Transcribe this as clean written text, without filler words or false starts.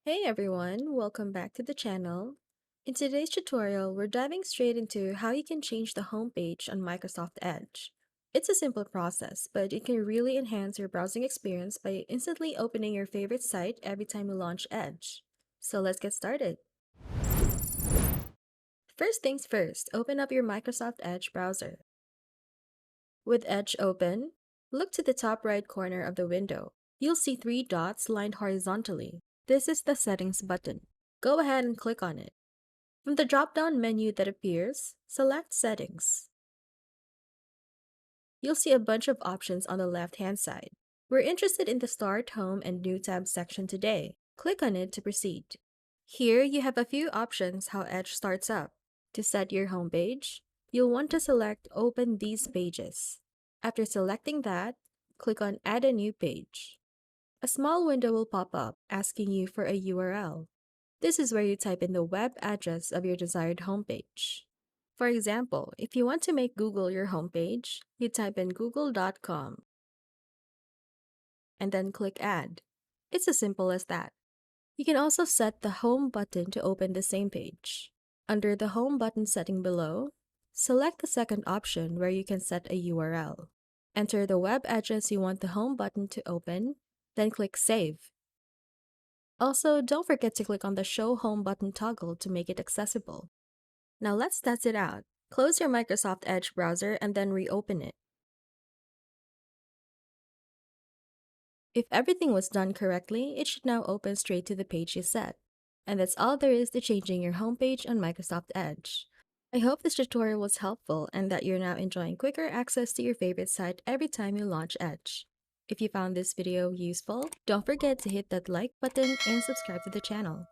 Hey everyone, welcome back to the channel. In today's tutorial, we're diving straight into how you can change the homepage on Microsoft Edge. It's a simple process, but it can really enhance your browsing experience by instantly opening your favorite site every time you launch Edge. So let's get started. First things first, open up your Microsoft Edge browser. With Edge open, look to the top right corner of the window. You'll see three dots lined horizontally. This is the Settings button. Go ahead and click on it. From the drop-down menu that appears, select Settings. You'll see a bunch of options on the left-hand side. We're interested in the Start, Home, and New tab section today. Click on it to proceed. Here, you have a few options how Edge starts up. To set your home page, you'll want to select Open these pages. After selecting that, click on Add a new page. A small window will pop up asking you for a URL. This is where you type in the web address of your desired homepage. For example, if you want to make Google your homepage, you type in google.com and then click Add. It's as simple as that. You can also set the Home button to open the same page. Under the Home button setting below, select the second option where you can set a URL. Enter the web address you want the Home button to open, then click Save. Also, don't forget to click on the Show Home button toggle to make it accessible. Now let's test it out. Close your Microsoft Edge browser and then reopen it. If everything was done correctly, it should now open straight to the page you set. And that's all there is to changing your homepage on Microsoft Edge. I hope this tutorial was helpful and that you're now enjoying quicker access to your favorite site every time you launch Edge. If you found this video useful, don't forget to hit that like button and subscribe to the channel.